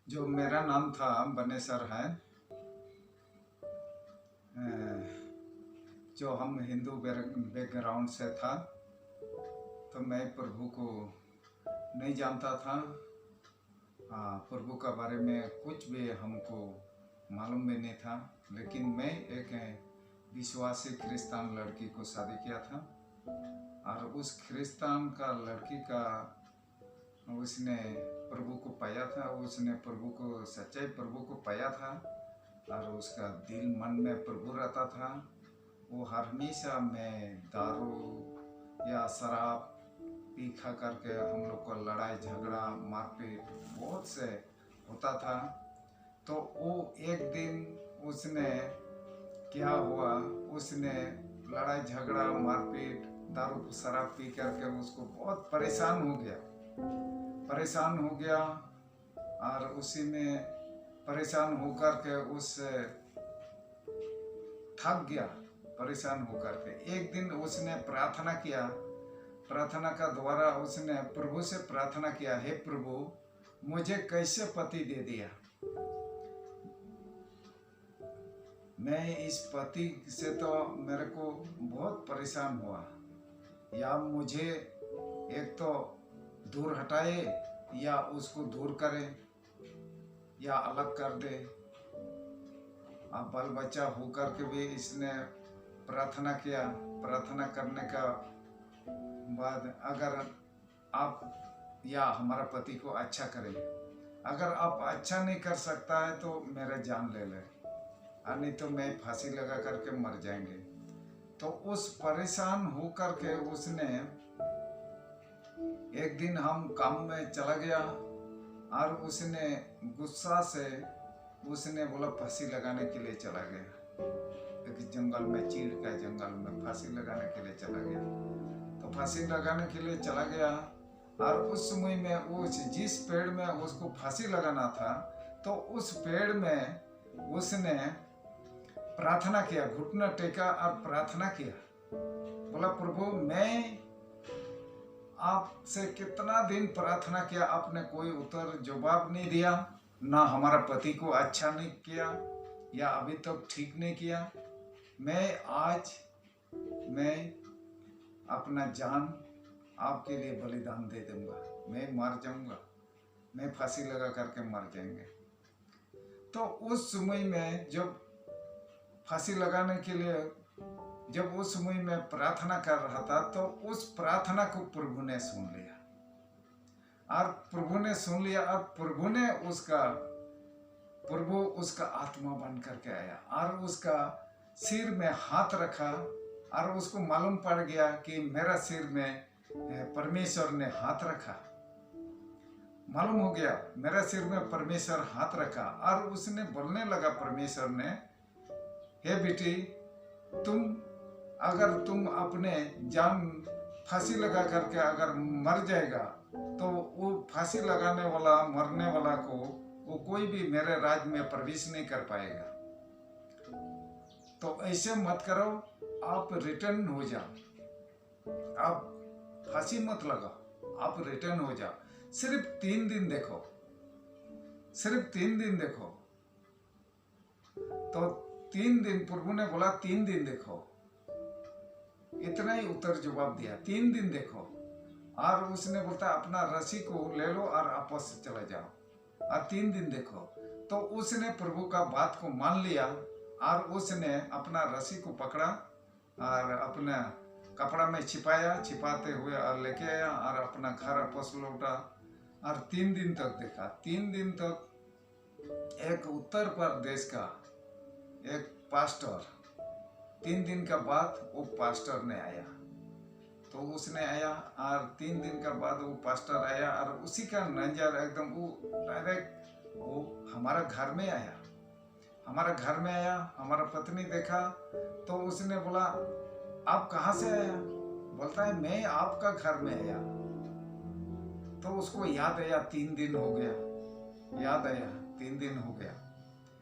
जो मेरा नाम था बनेसर है। जो हम हिंदू बैकग्राउंड से था, तो मैं प्रभु को नहीं जानता था। प्रभु का बारे में कुछ भी हमको मालूम भी नहीं था। लेकिन मैं एक विश्वासी क्रिस्तान लड़की को शादी किया था, और उस क्रिस्तान का लड़की का उसने प्रभु को पाया था। उसने प्रभु को सच्चाई प्रभु को पाया था, और उसका दिल मन में प्रभु रहता था। वो हमेशा में दारू या शराब पी खा करके हम लोग को लड़ाई झगड़ा मारपीट बहुत से होता था। तो वो एक दिन उसने क्या हुआ, उसने लड़ाई झगड़ा मारपीट दारू शराब पी करके उसको बहुत परेशान हो गया। और उसी में परेशान होकर के उस थक गया। परेशान होकर के एक दिन उसने प्रार्थना किया। प्रार्थना का द्वारा उसने प्रभु से प्रार्थना किया, हे प्रभु, मुझे कैसे पति दे दिया। मैं इस पति से तो मेरे को बहुत परेशान हुआ। या मुझे एक तो दूर हटाए, या उसको दूर करे, या अलग कर दे। अब बाल बच्चा होकर के भी इसने प्रार्थना किया। प्रार्थना करने का बाद अगर आप या हमारा पति को अच्छा करें, अगर आप अच्छा नहीं कर सकता है तो मेरा जान ले ले, नहीं तो मैं फांसी लगा करके मर जाएंगे। तो उस परेशान होकर के उसने एक दिन हम काम में चला गया, और उसने गुस्सा से उसने बोला फांसी लगाने के लिए चला गया। एक जंगल में, चीड़ का जंगल में फांसी लगाने के लिए चला गया। तो फांसी लगाने के लिए चला गया, और उस समय में उस जिस पेड़ में उसको फांसी लगाना था, तो उस पेड़ में उसने प्रार्थना किया, घुटना टेका और प्रार्थना किया। बोला, प्रभु, मैं आपसे कितना दिन प्रार्थना किया, आपने कोई उत्तर जवाब नहीं दिया, ना हमारा पति को अच्छा नहीं किया, या अभी तक ठीक नहीं किया। मैं अपना जान आपके लिए बलिदान दे दूंगा। मैं मर जाऊंगा, मैं फांसी लगा करके मर जाएंगे। तो उस समय में जब फांसी लगाने के लिए जब उस समय में प्रार्थना कर रहा था, तो उस प्रार्थना को प्रभु ने सुन लिया। और प्रभु ने सुन लिया, और प्रभु उसका आत्मा बन करके आया, और उसका सिर में हाथ रखा, और उसको मालूम पड़ गया कि मेरा सिर में परमेश्वर ने हाथ रखा। मालूम हो गया मेरा सिर में परमेश्वर हाथ रखा, और उसने बोलने लगा, परमेश्वर ने, हे बेटी, अगर तुम अपने जान फांसी लगा करके अगर मर जाएगा, तो वो फांसी लगाने वाला मरने वाला को वो कोई भी मेरे राज में प्रवेश नहीं कर पाएगा। तो ऐसे मत करो, आप रिटर्न हो जाओ, आप फांसी मत लगाओ, आप रिटर्न हो जाओ। सिर्फ 3 दिन देखो, सिर्फ 3 दिन देखो। तो 3 दिन प्रभु ने बोला, 3 दिन देखो। इतना ही उत्तर जवाब दिया, 3 दिन देखो। और उसने बोलता, अपना रस्सी को ले लो और आपस से चले जाओ, और 3 दिन देखो। तो उसने प्रभु का बात को मान लिया, और उसने अपना रस्सी को पकड़ा और अपना कपड़ा में छिपाते हुए और लेके आया, और अपना घर आपस लौटा। और 3 दिन तक देखा। 3 दिन तक एक उत्तर प्रदेश का एक पास्टर, 3 दिन का बाद वो पास्टर ने आया। तो उसने आया, और 3 दिन का बाद वो पास्टर आया, और उसी का नजर एकदम वो डायरेक्ट वो हमारा घर में आया। हमारा पत्नी देखा, तो उसने बोला, आप कहाँ से आया? बोलता है, मैं आपका घर में आया। तो उसको याद आया, 3 दिन हो गया, याद आया 3 दिन हो गया।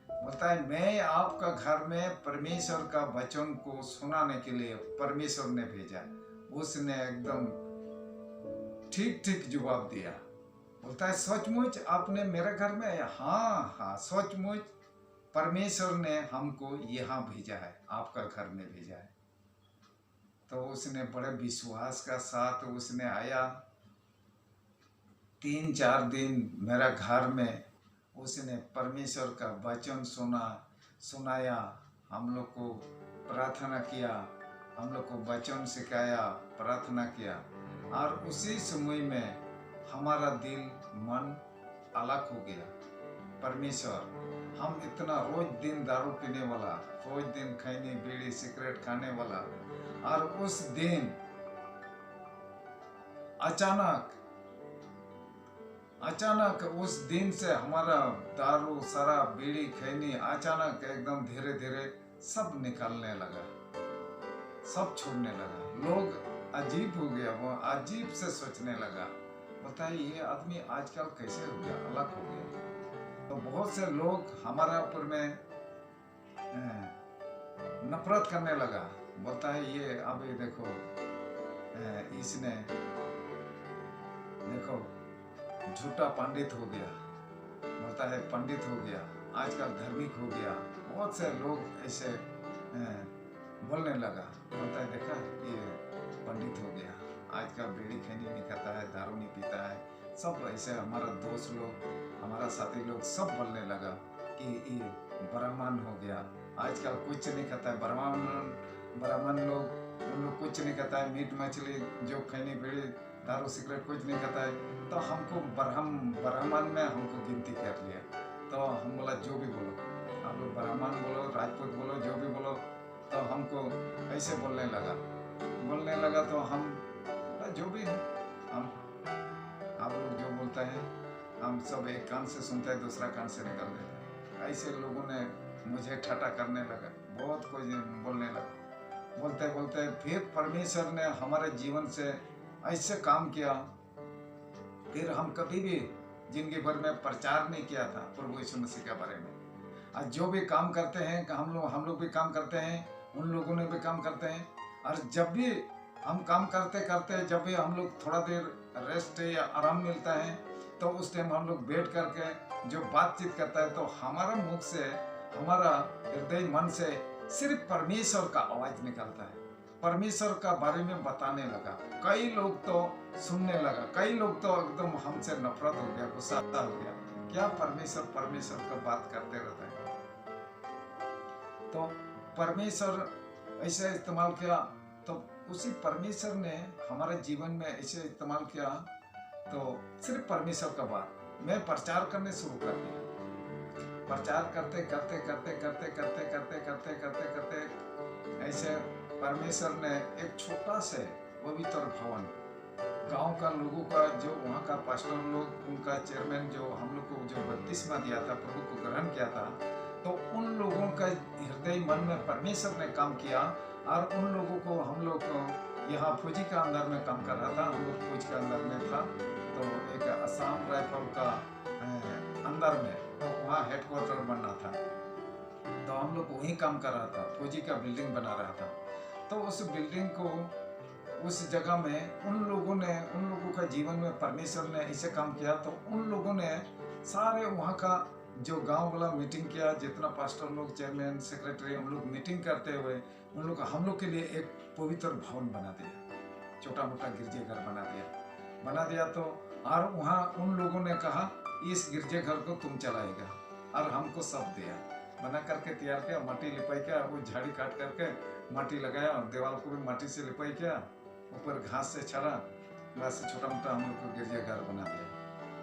बोलता है, मैं आपका घर में परमेश्वर का वचन को सुनाने के लिए परमेश्वर ने भेजा। उसने एकदम ठीक जवाब दिया। बोलता है सचमुच आपने मेरे घर में आया? हाँ हाँ, सचमुच परमेश्वर ने हमको यहाँ भेजा है, आपका घर में भेजा है। तो उसने बड़े विश्वास का साथ उसने आया। 3-4 दिन मेरा घर में उसने परमेश्वर का वचन सुनाया, हम लोग को प्रार्थना किया, हम लोग को वचन सिखाया, प्रार्थना किया। और उसी समय में हमारा दिल मन अलग हो गया। परमेश्वर, हम इतना रोज दिन दारू पीने वाला, रोज दिन खैनी बीड़ी सिगरेट खाने वाला, और उस दिन अचानक उस दिन से हमारा दारू शराब बीड़ी खैनी अचानक एकदम धीरे धीरे सब निकलने लगा, सब छोड़ने लगा। लोग अजीब हो गया, वो अजीब से सोचने लगा, बताइए ये आदमी आजकल कैसे हो गया, अलग हो गया। तो बहुत से लोग हमारे ऊपर में नफरत करने लगा, बोलता है ये अभी देखो इसने देखो झूठा पंडित हो गया, बोलता है पंडित हो गया, आजकल धार्मिक हो गया। बहुत से लोग ऐसे बोलने लगा, बोलता है देखा ये पंडित हो गया, आजकल बीड़ी खैनी नहीं खाता है, दारू नहीं पीता है। सब ऐसे हमारा दोस्त लोग, हमारा साथी लोग सब बोलने लगा कि ये ब्राह्मण हो गया, आजकल कुछ नहीं खाता है। ब्राह्मण लोग उन लोग कुछ नहीं खाता है, मीट मछली जो खैनी बीड़ी दारू सिगरेट कुछ नहीं खाता है। तो हमको ब्राह्मण में हमको गिनती कर लिया। तो हम बोला जो भी बोलो, आप लोग ब्राह्मण बोलो, राजपूत बोलो, जो भी बोलो। तो हमको ऐसे बोलने लगा। तो हम जो भी है, हम आप लोग जो बोलता है हम सब एक कान से सुनते हैं, दूसरा कान से निकल देता है। ऐसे लोगों ने मुझे ठट्ठा करने लगा, बहुत कुछ बोलने लगा। बोलते बोलते फिर परमेश्वर ने हमारे जीवन से ऐसे काम किया। फिर हम कभी भी जिंदगी भर में प्रचार नहीं किया था प्रभु यीशु मसीह के बारे में। आज जो भी काम करते हैं, हम लोग भी काम करते हैं, उन लोगों ने भी काम करते हैं। और जब भी हम काम करते करते, जब भी हम लोग थोड़ा देर रेस्ट या आराम मिलता है, तो उस टाइम हम लोग बैठ करके जो बातचीत करता है, तो हमारा मुख से, हमारा हृदय मन से सिर्फ परमेश्वर का आवाज निकलता है। परमेश्वर का बारे में बताने लगा। कई लोग तो सुनने लगा, कई लोग तो एकदम हमसे नफरत हो गया, गुस्सा हो गया, क्या परमेश्वर का बात करते रहता है। तो परमेश्वर ऐसे इस्तेमाल किया, तो उसी परमेश्वर ने हमारे जीवन में ऐसे इस्तेमाल किया। तो सिर्फ परमेश्वर का बात मैं प्रचार करने शुरू कर दिया। प्रचार करते ऐसे परमेश्वर ने एक छोटा से पवित्र भवन, गांव का लोगों का, जो वहाँ का पास्टर लोग, उनका चेयरमैन, जो हम लोग को जो बपतिस्मा दिया था, प्रभु को ग्रहण किया था, तो उन लोगों का हृदय मन में परमेश्वर ने काम किया। और उन लोगों को, हम लोग यहाँ फौजी का अंदर में काम कर रहा था, हम लोग फौज के अंदर में था। तो एक असम राइफल का अंदर में, तो वहाँ हेडक्वार्टर बनना था, तो हम लोग वहीं काम कर रहा था, फौजी का बिल्डिंग बना रहा था। तो उस बिल्डिंग को, उस जगह में उन लोगों का जीवन में परमेश्वर ने ऐसे काम किया। तो उन लोगों ने सारे वहाँ का जो गांव वाला मीटिंग किया, जितना पास्टर लोग, चेयरमैन, सेक्रेटरी, हम लोग मीटिंग करते हुए उन लोग हम लोग के लिए एक पवित्र भवन बना दिया, छोटा मोटा गिरजेघर बना दिया। तो और वहाँ उन लोगों ने कहा इस गिरजेघर को तुम चलाएगा, और हमको सब दिया, बना करके तैयार किया, माटी लिपाई किया, वो झाड़ी काट करके माटी लगाया, दीवार को भी माटी से लिपाई किया, ऊपर घास से छड़ा, बस छोटा मोटा हम लोग को गिरजेघर बना दिया।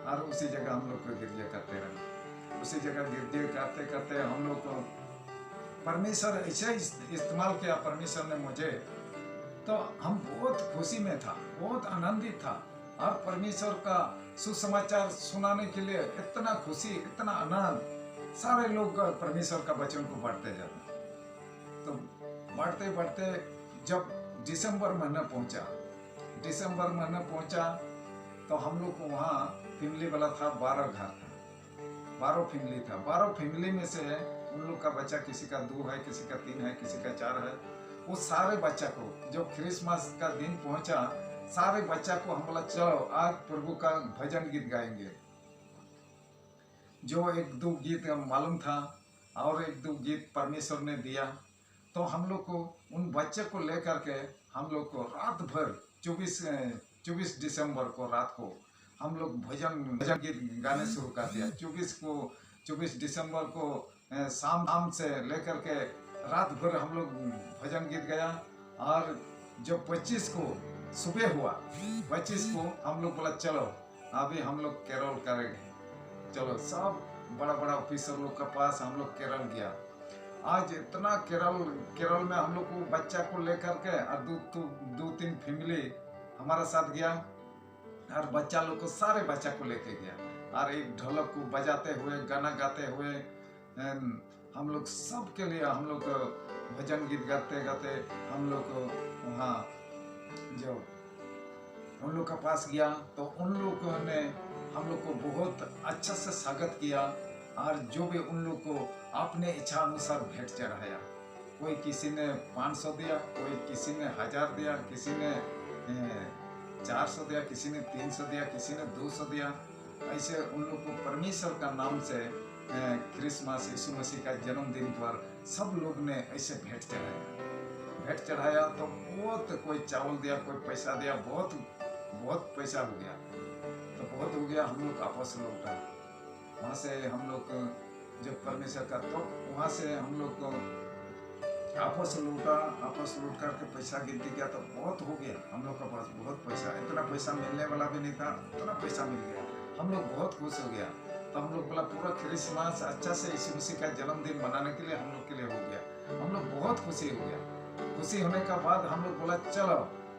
और उसी जगह हम लोग को गिरजे करते रहे। उसी जगह गिरजे करते हम लोग को परमेश्वर ऐसे इस्तेमाल किया परमेश्वर ने मुझे। तो हम बहुत खुशी में था, बहुत आनंदित था, और परमेश्वर का सुसमाचार सुनाने के लिए इतना खुशी, इतना आनंद, सारे लोग परमेश्वर का वचन को बांटते जाते। तो बढ़ते जब दिसंबर महीना पहुंचा, तो हम लोग को वहाँ फैमिली वाला था, 12 घर था, 12 फैमिली था। 12 फैमिली में से उन लोग का बच्चा, किसी का 2 है, किसी का 3 है, किसी का 4 है। वो सारे बच्चा को, जब क्रिसमस का दिन पहुंचा, सारे बच्चा को हम बोला चलो आज प्रभु का भजन गीत गाएंगे। जो एक दो गीत मालूम था और एक दो गीत परमेश्वर ने दिया, तो हम लोग को उन बच्चे को लेकर के हम लोग को रात भर 24 दिसंबर को रात को हम लोग भजन गीत गाने शुरू कर दिया। 24 दिसंबर को शाम से लेकर के रात भर हम लोग भजन गीत गाया। और जब 25 को सुबह हुआ, 25 को हम लोग बोला चलो अभी हम लोग केरल करेंगे। चलो सब बड़ा बड़ा ऑफिसर लोग के पास हम लोग केरल गया। आज इतना केरल में हम लोग को बच्चा को लेकर के और दो तीन फैमिली हमारा साथ गया और बच्चा लोग को सारे बच्चा को लेके गया और एक ढोलक को बजाते हुए गाना गाते हुए हम लोग सब के लिए हम लोग भजन गीत गाते गाते हम लोग वहाँ जो उन लोग के पास गया, तो उन लोगों ने हम लोग को बहुत अच्छा से स्वागत किया और जो भी उन लोग को अपने इच्छा अनुसार भेंट चढ़ाया। कोई किसी ने 500 दिया, कोई किसी ने 1000 दिया, किसी ने 400 दिया, किसी ने 300 दिया, किसी ने 200 दिया। ऐसे उन लोग को परमेश्वर का नाम से क्रिसमस यीशु मसीह का जन्मदिन पर सब लोग ने ऐसे भेंट चढ़ाया। तो बहुत कोई चावल दिया, कोई पैसा दिया, बहुत पैसा हो गया। तो बहुत हो गया, हम लोग आपस लौटा वहाँ से हम लोग जब परमेश्वर का, तो वहाँ से हम लोग आपस लौट करके पैसा गिनती किया तो बहुत हो गया हम लोग के पास बहुत पैसा। इतना पैसा मिलने वाला भी नहीं था, इतना पैसा मिल गया। हम लोग बहुत खुश हो गया। तो हम लोग बोला पूरा क्रिसमस अच्छा से यीशु मसीह का जन्मदिन मनाने के लिए हम लोग के लिए हो गया। हम लोग बहुत खुशी हो गया। खुशी होने का बाद हम लोग बोला चलो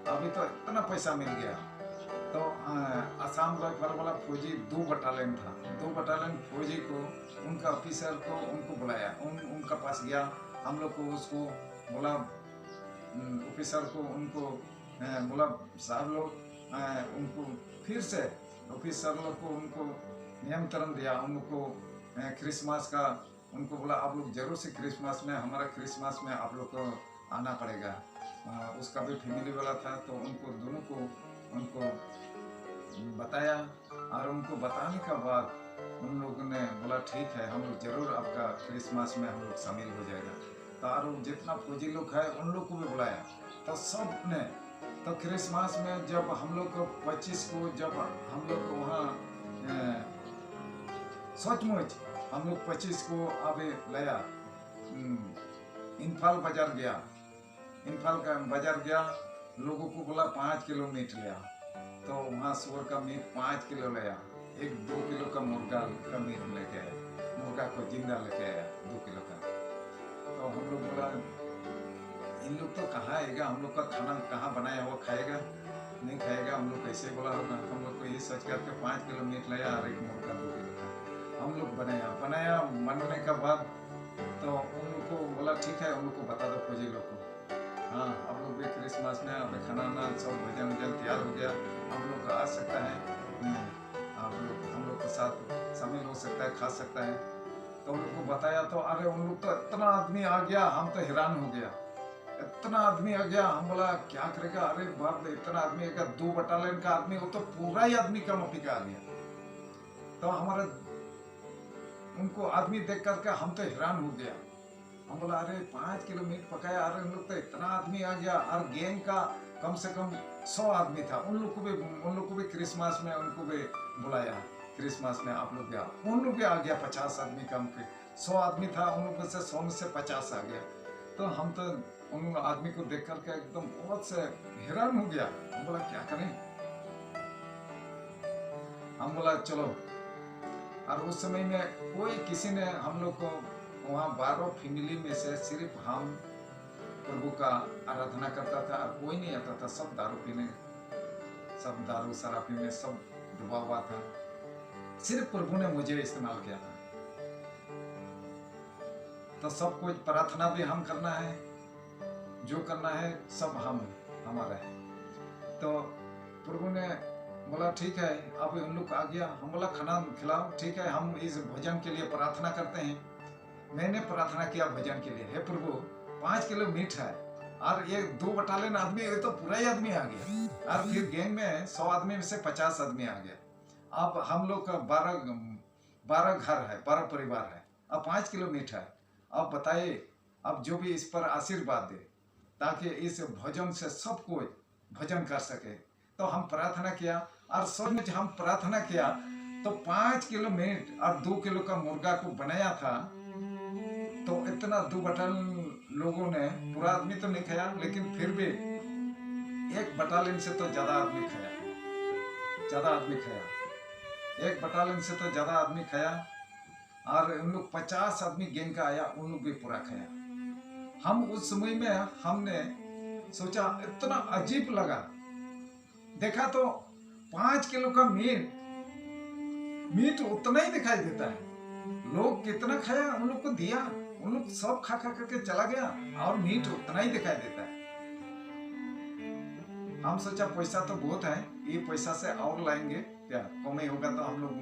अभी तो इतना पैसा मिल गया। तो आसाम राइफल वाला फौजी 2 बटालियन था, 2 बटालियन फौजी को उनका ऑफिसर को उनको बुलाया, उनका पास गया। हम लोग को उसको बोला ऑफिसर को उनको बोला साहब लोग उनको फिर से ऑफिसर लोग को उनको निमंत्रण दिया। उनको क्रिसमस का उनको बोला आप लोग जरूर से क्रिसमस में हमारा क्रिसमस में आप लोग को आना पड़ेगा। उसका भी फैमिली वाला था, तो उनको दोनों को उनको बताया और उनको बताने के बाद उन लोगों ने बोला ठीक है हम लोग जरूर आपका क्रिसमस में हम लोग शामिल हो जाएगा। तो और जितना फौजी लोग है उन लोग को भी बुलाया। तो सब ने तो क्रिसमस में जब हम लोग को 25 को जब हम लोग को वहाँ सचमुच हम लोग 25 को अभी लाया इम्फाल बाजार गया। इम्फाल का बाजार गया, लोगों को बोला 5 किलो मीट लिया। तो वहाँ सुअर का मीट 5 किलो लाया। 1-2 किलो का मुर्गा का मीट लेके आया, मुर्गा को जिंदा लेके आया 2 किलो का। तो हम लोग बोला इन लोग तो कहाँ आएगा, हम लोग का खाना कहाँ बनाया हुआ खाएगा, नहीं खाएगा। हम लोग कैसे बोला होगा। हम लोग को ये सोच करके 5 किलो मीट लाया और 1 मुर्गा 2 किलो का हम लोग बनाया। बनने के बाद तो उन लोग को बोला ठीक है, उन लोग को बता दो फौजी लोग को, हाँ आप लोग भी क्रिसमस में अब खाना सब भजन तैयार हो गया, हम लोग आ सकता है, आप लोग हम लोग के साथ शामिल हो सकता है, खा सकता है। तो उन लोग को बताया तो अरे उन लोग तो इतना आदमी आ गया, हम तो हैरान हो गया। इतना आदमी आ गया, हम बोला क्या करेगा। अरे बाप रे इतना आदमी आएगा, 2 बटालियन का आदमी, वो तो पूरा ही आदमी का मफी का आ गया। तो हमारा उनको आदमी देख करके हम तो हैरान हो गया। हम बोला अरे 5 किलो मीट पकाया, अरे उन लोग तो इतना आदमी आ गया। और गैंग का कम से कम 100 आदमी था। उन लोग को भी क्रिसमस में उनको भी बुलाया। क्रिसमस में आप लोग गया, उन लोग भी आ गया 50 आदमी कम के 100 आदमी था, उन लोगों से 100 में से 50 आ गया। तो हम तो उन आदमी को देख करके एकदम बहुत से हैरान हो गया। हम बोला क्या करें। हम बोला चलो। और उस समय में कोई किसी ने हम लोग को वहाँ 12 फैमिली में से सिर्फ हम प्रभु का आराधना करता था और कोई नहीं आता था। सब दारू पीने, सब दारू शराब पीने, सब डूबा हुआ था। सिर्फ प्रभु ने मुझे इस्तेमाल किया था। तो सब कुछ प्रार्थना भी हम करना है, जो करना है सब हमारा है। तो प्रभु ने बोला ठीक है, अब उन लोग आ गया। हम बोला खाना खिलाओ, ठीक है हम इस भोजन के लिए प्रार्थना करते हैं। मैंने प्रार्थना किया भोजन के लिए, हे प्रभु 5 किलो मीट है और ये 2 बटालियन आदमी, ये तो पूरा ही आदमी आ गया। और फिर गैंग में 100 आदमी में से 50 आदमी आ गया। अब हम लोग का 12 घर है, 12 परिवार है, अब 5 किलोमीटर है। अब बताइए, अब जो भी इस पर आशीर्वाद दे ताकि इस भोजन से सब कोई भोजन कर सके। तो हम प्रार्थना किया, और सचमुच हम प्रार्थना किया तो 5 किलो मीट और 2 किलो का मुर्गा को बनाया था। तो इतना 2 बटालियन लोगों ने, पूरा आदमी तो नहीं खाया, लेकिन फिर भी 1 बटालियन से तो ज्यादा आदमी खाया, ज्यादा आदमी खाया, 1 बटालियन से तो ज्यादा आदमी खाया। और उन लोग 50 आदमी गैंग का आया, उन लोग भी पूरा खाया। हम उस समय में हमने सोचा, इतना अजीब लगा, देखा तो 5 किलो का मीट उतना ही दिखाई देता है। लोग कितना खाया, उन लोग को दिया, उन लोग सब खा खा करके चला गया, और मीट उतना ही दिखाई देता है। हम सोचा पैसा तो बहुत है, ये पैसा से और लाएंगे क्या, कम ही होगा तो हम लोग।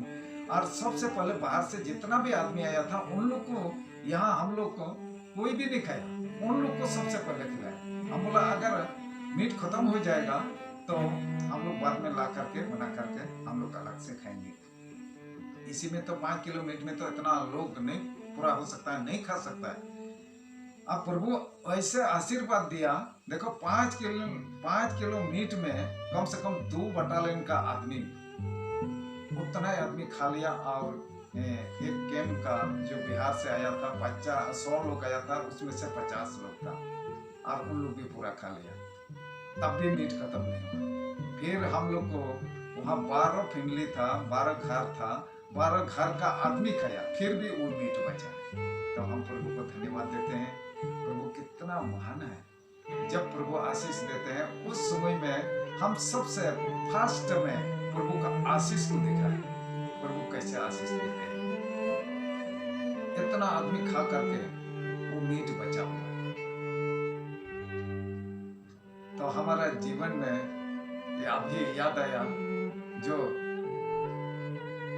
और सबसे पहले बाहर से जितना भी आदमी आया था उन लोग को, यहाँ हम लोग को कोई भी नहीं खाया, उन लोग को सबसे पहले खिलाया। हम बोला अगर मीट खत्म हो जाएगा तो हम लोग बाद में ला करके बना करके हम लोग अलग से खाएंगे। इसी में तो 5 किलो मीट में तो इतना लोग नहीं पूरा हो सकता है, नहीं खा सकता है। अब प्रभु ऐसे आशीर्वाद दिया, देखो 5 किलो मीट में कम से कम 2 बटालियन का आदमी, उतना ही आदमी खा लिया। और एक कैंप का जो बिहार से आया था 100 लोग आया था, उसमें से 50 लोग था, और उन लोग भी पूरा खा लिया, तब भी मीट खत्म नहीं हुआ। फिर हम लोग को वहाँ 12 फैमिली था, 12 घर था, 12 घर का आदमी खाया, फिर भी वो मीट बचा। तो हम प्रभु को धन्यवाद देते हैं। प्रभु कितना महान है। जब प्रभु आशीष देते हैं उस समय में हम सबसे फर्स्ट में प्रभु का आशीष को देखा है, प्रभु कैसे आशीष देते हैं। इतना आदमी खा करके वो मीट बचा हुआ है। तो हमारा जीवन में ये अभी याद आया, जो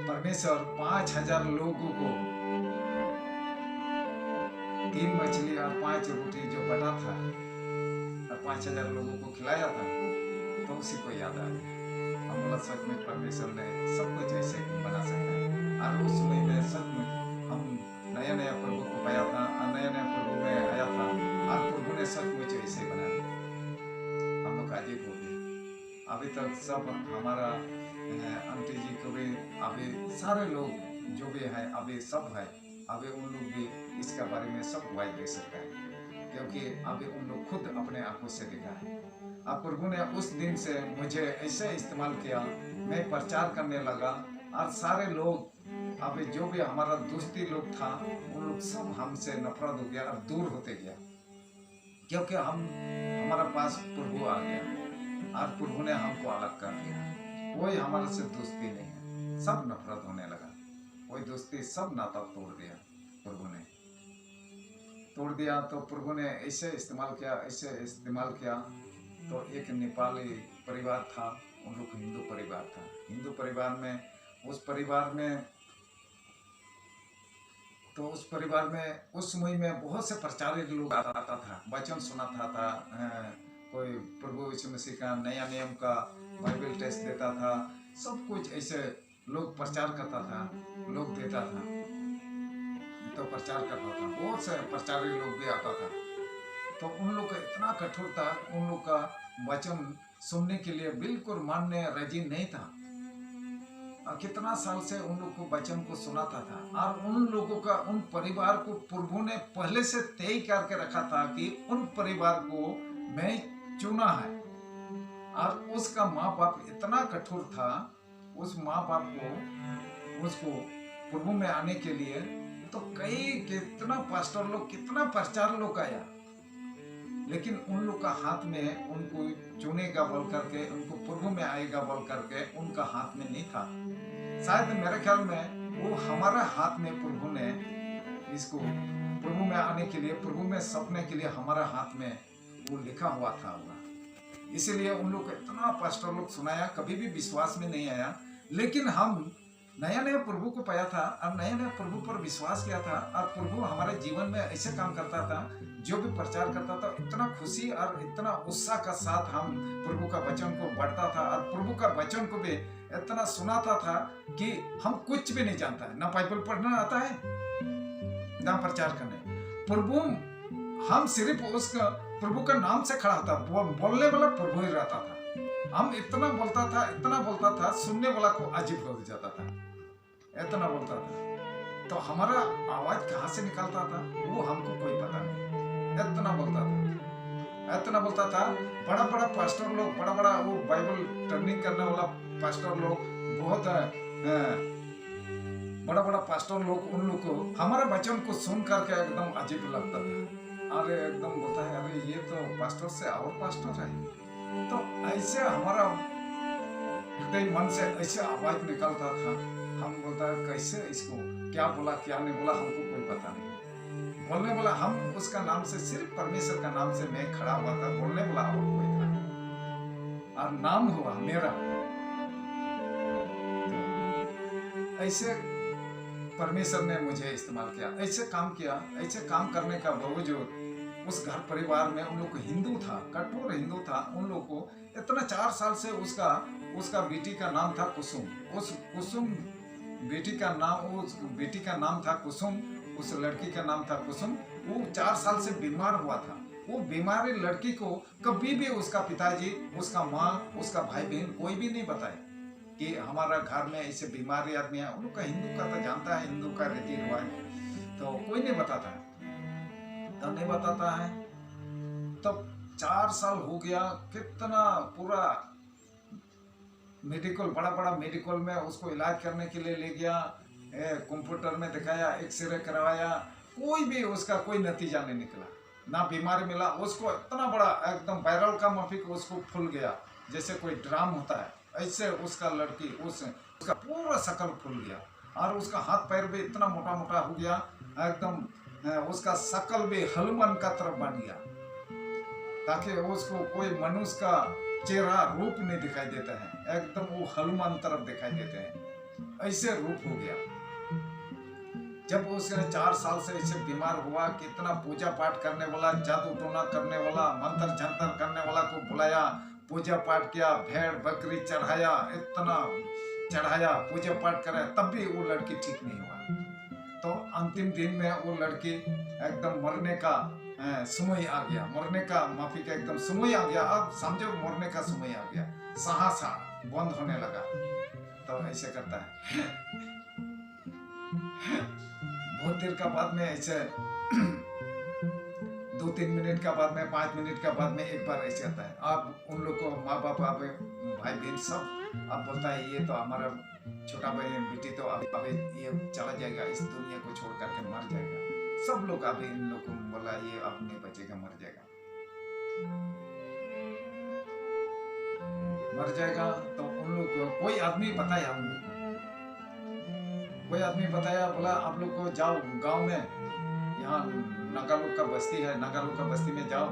परमेश्वर 5000 लोगों को 3 मछली और 5 रोटी जो बटा था और 5000 लोगों को खिलाया था, तो उसी को याद आ गया। हम बोला सच में परमेश्वर ने सब कुछ ऐसे बना सकता है। और उस समय में सच में हम नया नया प्रभु को पाया था, और नया नया प्रभु में आया था, और प्रभु ने सचमुच ऐसे बना दिया। हम लोग अजीब हो गए। अभी तक सब हमारा आंटी जी को भी, अभी सारे लोग जो भी है, अभी सब है, अभी उन लोग भी इसके बारे में सब गवाही दे सकते हैं, क्योंकि अभी उन लोग खुद अपने आंखों से देखा है। अब प्रभु ने उस दिन से मुझे ऐसे इस्तेमाल किया, मैं प्रचार करने लगा, और सारे लोग, अभी जो भी हमारा दोस्ती लोग था, उन लोग सब हमसे नफरत हो गया और दूर होते गया, क्योंकि हमारा पास प्रभु आ गया, और प्रभु ने हमको अलग कर दिया। कोई हमारे से दोस्ती नहीं है, सब नफरत होने लगा, कोई दोस्ती, सब नाता तोड़ दिया, प्रभु ने तोड़ दिया। तो प्रभु ने ऐसे इस्तेमाल किया। तो एक नेपाली परिवार था, उन लोग हिंदू परिवार था। हिंदू परिवार में उस परिवार में उस समय में बहुत से प्रचारक लोग आता था, वचन सुनाता था, कोई प्रभु यीशु मसीह का नया नियम का बाइबल टेस्ट देता था, सब कुछ ऐसे लोग प्रचार करता था, लोग देता था, तो प्रचार करता था। बहुत से प्रचारक लोग भी आता था। तो उन लोग का इतना कठोर था, उन लोग का वचन सुनने के लिए बिल्कुल मानने राजी नहीं था। और कितना साल से उन लोग को वचन को सुनाता था, और उन लोगों का, उन परिवार को प्रभु ने पहले से तय करके रखा था कि उन परिवार को मैं चुना है। और उसका माँ बाप इतना कठोर था, उस माँ बाप को, उसको प्रभु में आने के लिए तो कितना पास्टर लोग, कितना प्रचार लोग आया, लेकिन उन लोग का हाथ में, उनको चुनेगा बोल करके, उनको प्रभु में आएगा बोल करके उनका हाथ में नहीं था। शायद मेरे ख्याल में वो हमारा हाथ में, प्रभु ने इसको प्रभु में आने के लिए, प्रभु में सपने के लिए हमारा हाथ में वो लिखा हुआ था। इसीलिए उन लोग को इतना पास्टर लोग सुनाया, कभी भी विश्वास में नहीं आया। लेकिन हम नया नया प्रभु को पाया था, और नया नया प्रभु पर विश्वास किया था, और प्रभु हमारे जीवन में ऐसे काम करता था जो भी प्रचार करता था इतना खुशी और इतना उत्साह का साथ हम प्रभु का वचन को बढ़ता था और प्रभु का वचन को भी इतना सुनाता था कि हम कुछ भी नहीं जानता है, ना बाइबल पढ़ना आता है ना प्रचार करने। प्रभु हम सिर्फ उसका प्रभु का नाम से खड़ा था, बोलने वाला प्रभु ही रहता था। हम इतना बोलता था सुनने वाला को अजीब हो जाता था, इतना बोलता था। तो हमारा आवाज कहाँ से निकलता था वो हमको कोई पता नहीं, इतना बोलता था। बड़ा बड़ा पास्टर लोग, बड़ा बड़ा वो बाइबल टर्निंग करने वाला पास्टर लोग, बहुत बड़ा बड़ा पास्टर लोग, उन लोग को हमारा वचन को सुन करके एकदम अजीब लगता था। अरे एकदम बोलता है अरे ये तो पास्टर से और पास्टर है। तो ऐसे हमारा हृदय मन से ऐसे आवाज निकलता था। हम बोलता है कैसे इसको क्या बोला क्या नहीं बोला हमको कोई पता नहीं। बोलने वाला हम उसका नाम से, सिर्फ परमेश्वर का नाम से मैं खड़ा हुआ था, बोलने वाला और कोई था और नाम हुआ मेरा। ऐसे परमेश्वर ने मुझे इस्तेमाल किया, ऐसे काम किया। ऐसे काम करने का बावजूद उस घर परिवार में उन लोग को हिंदू था, कठोर हिंदू था। उन लोग को इतना 4 साल से उसका बेटी का नाम था कुसुम। उस कुसुम बेटी का नाम था कुसुम, उस लड़की का नाम था कुसुम। वो 4 साल से बीमार हुआ था। वो बीमारी लड़की को कभी भी उसका पिताजी, उसका माँ, उसका भाई बहन कोई भी नहीं बताए कि हमारा घर में ऐसे बीमारी आदमी है। उन लोग का हिंदू का तो जानता है, हिंदू का रीति रिवाज, तो कोई नहीं बताता है। तो 4 साल हो गया, कितना पूरा मेडिकल, बड़ा बड़ा मेडिकल में उसको इलाज करने के लिए ले गया, कंप्यूटर में दिखाया, एक्सरे करवाया, कोई भी उसका कोई नतीजा नहीं निकला, ना बीमारी मिला। उसको इतना बड़ा एकदम वायरल का माफिक उसको फूल गया, जैसे कोई ड्राम होता है ऐसे उसका लड़की उसका पूरा शकल फूल गया और उसका हाथ पैर भी इतना मोटा मोटा हो गया, एकदम उसका शकल भी हनुमान का तरफ बन गया, ताकि उसको कोई मनुष्य का चेहरा रूप नहीं दिखाई देता है, एकदम वो हनुमान तरफ दिखाई देते हैं, ऐसे रूप हो गया। जब उसने 4 साल से ऐसे बीमार हुआ, कितना पूजा पाठ करने वाला, जादू टोना करने वाला, मंत्र जंतर करने वाला को बुलाया, पूजा पाठ किया, भेड़ बकरी चढ़ाया, इतना चढ़ाया, पूजा पाठ करे, तब भी वो लड़की ठीक नहीं हुआ। तो अंतिम दिन में वो लड़की एकदम मरने का समय आ गया, मरने का माफी का एकदम समय आ गया। अब समझो मरने का समय आ गया, सांस बंद होने लगा। तो ऐसे करता है बहुत देर का बाद में, ऐसे 2-3 मिनट का बाद में, 5 मिनट का बाद में एक बार ऐसे आता है। अब उन लोग को माँ बाप, भाई बहन सब अब बोलता है ये तो हमारा छोटा बहन बेटी तो अभी ये चला जाएगा, इस दुनिया को छोड़ करके मर जाएगा। सब लोग अभी इन लोग को बोला ये अब नहीं बचेगा, मर जाएगा। तो उन लोग को कोई आदमी बताया, उन लोग को कोई आदमी बताया, बोला आप लोग को जाओ गांव में, यहाँ नगा लोग का बस्ती है, नगा लोग का बस्ती में जाओ,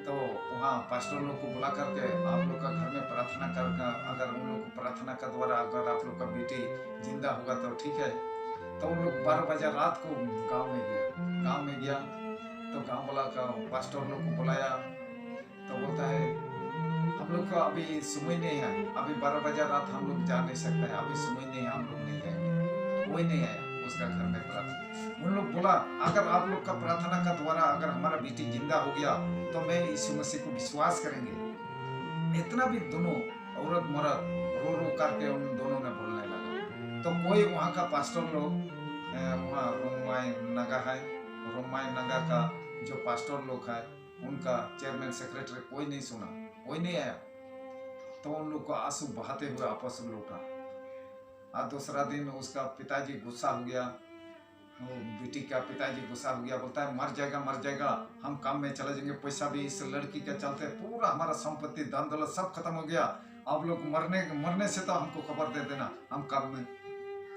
तो वहाँ पास्टर लोग को बुला करके आप लोग का घर में प्रार्थना करके, अगर उन लोग को प्रार्थना का द्वारा अगर आप लोग का बेटी जिंदा होगा तो ठीक है। तो उन लोग 12 बजे रात को गांव में गया। तो गांव वाला का पास्टर लोग को बुलाया, तो बोलता है हम लोग का अभी समय नहीं है, अभी 12 बजे रात हम लोग जा नहीं सकते हैं, अभी समय नहीं है, हम लोग नहीं जाएंगे। कोई नहीं आया उसका घर में प्रार्थना। उन लोग बोला अगर आप लोग का प्रार्थना का द्वारा अगर हमारा बेटी जिंदा हो गया तो मैं यीशु मसीह को विश्वास करेंगे। इतना भी दोनों औरत मर्द रो करके उन दोनों ने बोलने लगा। तो कोई वहाँ का पास्टर लोग, वहाँ रोमाई नगा का जो पास्टर लोग है, उनका चेयरमैन सेक्रेटरी, कोई नहीं सुना, कोई नहीं आया। तो उन लोग को आंसू बहाते हुए आपस में लौटा। और दूसरा दिन उसका पिताजी गुस्सा हो गया, वो बेटी का पिताजी गुस्सा हो गया, बोलता है मर जाएगा, हम काम में चले जाएंगे, पैसा भी इस लड़की के चलते पूरा हमारा संपत्ति धन दौलत सब खत्म हो गया, आप लोग मरने से तो हमको खबर दे देना, हम काम में